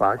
5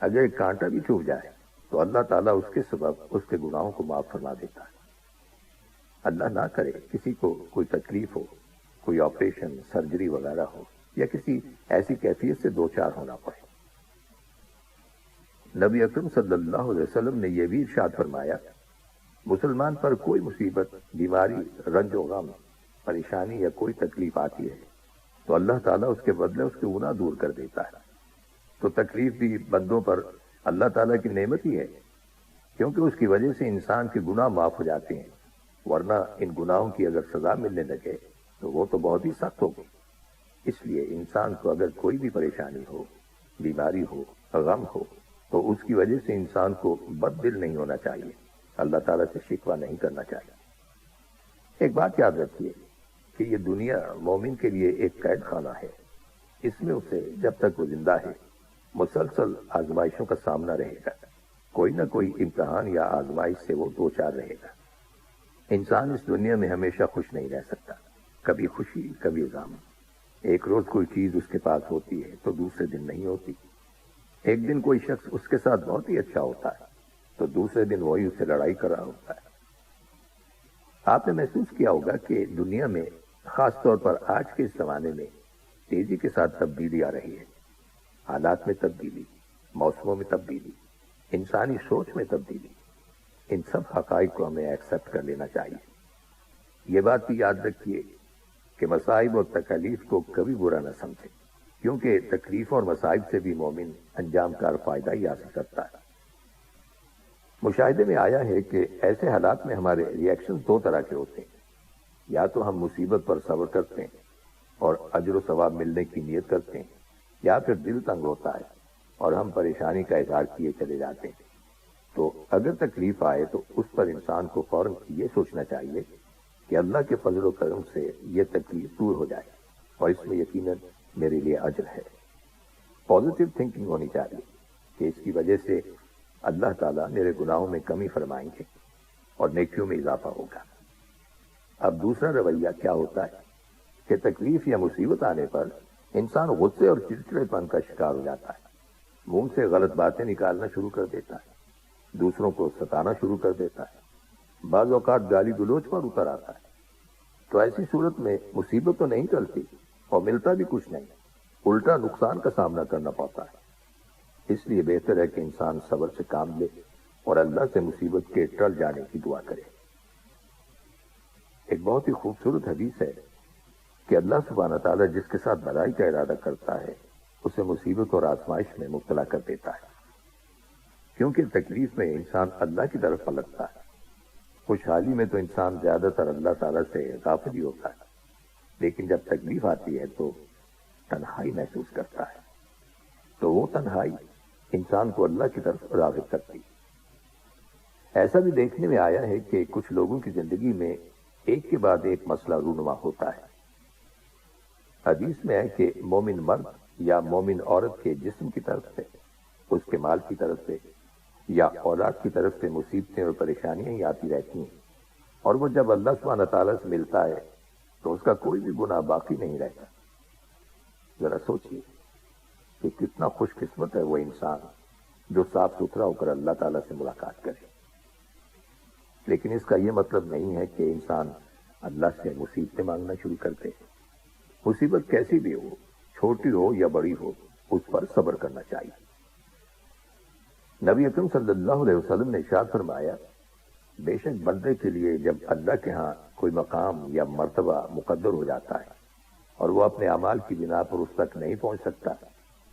اگر ایک کانٹا بھی چبھ جائے تو اللہ تعالیٰ اس کے سبب اس کے گناہوں کو معاف فرما دیتا ہے۔ اللہ نہ کرے کسی کو کوئی تکلیف ہو، کوئی آپریشن، سرجری وغیرہ ہو، یا کسی ایسی کیفیت سے دوچار ہونا پڑے۔ نبی اکرم صلی اللہ علیہ وسلم نے یہ بھی ارشاد فرمایا، مسلمان پر کوئی مصیبت، بیماری، رنج و غم، پریشانی یا کوئی تکلیف آتی ہے تو اللہ تعالیٰ اس کے بدلے اس کے گناہ دور کر دیتا ہے۔ تو تکلیف بھی بندوں پر اللہ تعالیٰ کی نعمت ہی ہے، کیونکہ اس کی وجہ سے انسان کے گناہ معاف ہو جاتے ہیں، ورنہ ان گناہوں کی اگر سزا ملنے لگے تو وہ تو بہت ہی سخت ہوگی۔ اس لیے انسان کو اگر کوئی بھی پریشانی ہو، بیماری ہو، غم ہو، تو اس کی وجہ سے انسان کو بد دل نہیں ہونا چاہیے، اللہ تعالیٰ سے شکوہ نہیں کرنا چاہیے۔ ایک بات یاد رکھیے کہ یہ دنیا مومن کے لیے ایک قید خانہ ہے، اس میں اسے جب تک وہ زندہ ہے مسلسل آزمائشوں کا سامنا رہے گا، کوئی نہ کوئی امتحان یا آزمائش سے وہ دوچار رہے گا۔ انسان اس دنیا میں ہمیشہ خوش نہیں رہ سکتا، کبھی خوشی کبھی غم۔ ایک روز کوئی چیز اس کے پاس ہوتی ہے تو دوسرے دن نہیں ہوتی، ایک دن کوئی شخص اس کے ساتھ بہت ہی اچھا ہوتا ہے تو دوسرے دن وہی اس سے لڑائی کر رہا ہوتا ہے۔ آپ نے محسوس کیا ہوگا کہ دنیا میں خاص طور پر آج کے اس زمانے میں تیزی کے ساتھ تبدیلی آ رہی ہے، حالات میں تبدیلی، موسموں میں تبدیلی، انسانی سوچ میں تبدیلی۔ ان سب حقائق کو ہمیں ایکسپٹ کر لینا چاہیے۔ یہ بات بھی یاد رکھیے کہ مصائب اور تکالیف کو کبھی برا نہ سمجھیں، کیونکہ تکلیف اور مصائب سے بھی مومن انجام کار فائدہ ہی حاصل کرتا ہے۔ مشاہدے میں آیا ہے کہ ایسے حالات میں ہمارے ریئیکشن دو طرح کے ہوتے ہیں، یا تو ہم مصیبت پر صبر کرتے ہیں اور اجر و ثواب ملنے کی نیت کرتے ہیں، یا پھر دل تنگ ہوتا ہے اور ہم پریشانی کا اظہار کیے چلے جاتے ہیں۔ تو اگر تکلیف آئے تو اس پر انسان کو فوراً یہ سوچنا چاہیے کہ اللہ کے فضل و کرم سے یہ تکلیف دور ہو جائے اور اس میں یقیناً میرے لیے اجر ہے۔ پازیٹیو تھنکنگ ہونی چاہیے کہ اس کی وجہ سے اللہ تعالیٰ میرے گناہوں میں کمی فرمائیں گے اور نیکیوں میں اضافہ ہوگا۔ اب دوسرا رویہ کیا ہوتا ہے کہ تکلیف یا مصیبت آنے پر انسان غصے اور چڑچڑے پن کا شکار ہو جاتا ہے، منہ سے غلط باتیں نکالنا شروع کر دیتا ہے، دوسروں کو ستانا شروع کر دیتا ہے، بعض اوقات گالی گلوچ پر اتر آتا ہے۔ تو ایسی صورت میں مصیبت تو نہیں ٹلتی اور ملتا بھی کچھ نہیں، الٹا نقصان کا سامنا کرنا پڑتا ہے۔ اس لیے بہتر ہے کہ انسان صبر سے کام لے اور اللہ سے مصیبت کے ٹل جانے کی دعا کرے۔ ایک بہت ہی خوبصورت حدیث ہے کہ اللہ سبحانہ تعالیٰ جس کے ساتھ بھلائی کا ارادہ کرتا ہے اسے مصیبت اور آزمائش میں مبتلا کر دیتا ہے، کیونکہ تکلیف میں انسان اللہ کی طرف پلٹتا ہے، خوشحالی میں تو انسان زیادہ تر اللہ تعالیٰ سے غافل ہی ہوتا ہے، لیکن جب تکلیف آتی ہے تو تنہائی محسوس کرتا ہے، تو وہ تنہائی انسان کو اللہ کی طرف راغب کرتی ہے۔ ایسا بھی دیکھنے میں آیا ہے کہ کچھ لوگوں کی زندگی میں ایک کے بعد ایک مسئلہ رونما ہوتا ہے۔ حدیث میں ہے کہ مومن مرد یا مومن عورت کے جسم کی طرف سے، اس کے مال کی طرف سے یا اولاد کی طرف سے مصیبتیں اور پریشانیاں ہی آتی رہتی ہیں، اور وہ جب اللہ سبحانہ تعالیٰ سے ملتا ہے تو اس کا کوئی بھی گناہ باقی نہیں رہتا۔ ذرا سوچیے کہ کتنا خوش قسمت ہے وہ انسان جو صاف ستھرا ہو کر اللہ تعالیٰ سے ملاقات کرے۔ لیکن اس کا یہ مطلب نہیں ہے کہ انسان اللہ سے مصیبتیں مانگنا شروع کرتے ہیں۔ مصیبت کیسی بھی ہو، چھوٹی ہو یا بڑی ہو، اس پر صبر کرنا چاہیے۔ نبی اکرم صلی اللہ علیہ وسلم نے ارشاد فرمایا، بے شک بندے کے لیے جب اللہ کے ہاں کوئی مقام یا مرتبہ مقدر ہو جاتا ہے اور وہ اپنے اعمال کی بنا پر اس تک نہیں پہنچ سکتا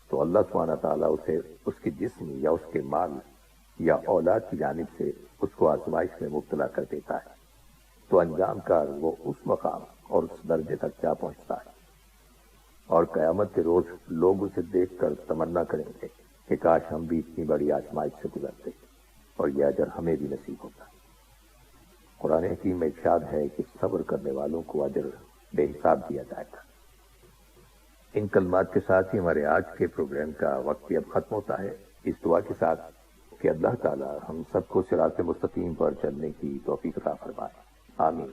تو اللہ سبحانہ تعالیٰ اسے اس کے جسم یا اس کے مال یا اولاد کی جانب سے اس کو آزمائش میں مبتلا کر دیتا ہے، تو انجام کار وہ اس مقام اور اس درجے تک جا پہنچتا ہے، اور قیامت کے روز لوگ اسے دیکھ کر تمنا کریں گے کہ کاش ہم بھی اتنی بڑی آزمائش سے گزرتے اور یہ اجر ہمیں بھی نصیب ہوتا۔ قرآن حکیم میں ارشاد ہے کہ صبر کرنے والوں کو اجر بے حساب دیا جائے گا۔ ان کلمات کے ساتھ ہی ہمارے آج کے پروگرام کا وقت بھی اب ختم ہوتا ہے، اس دعا کے ساتھ کہ اللہ تعالی ہم سب کو صراط مستقیم پر چلنے کی توفیق عطا فرمائے، آمین۔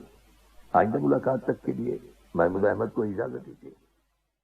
آئندہ ملاقات تک کے لیے محمود احمد کو اجازت دیجیے۔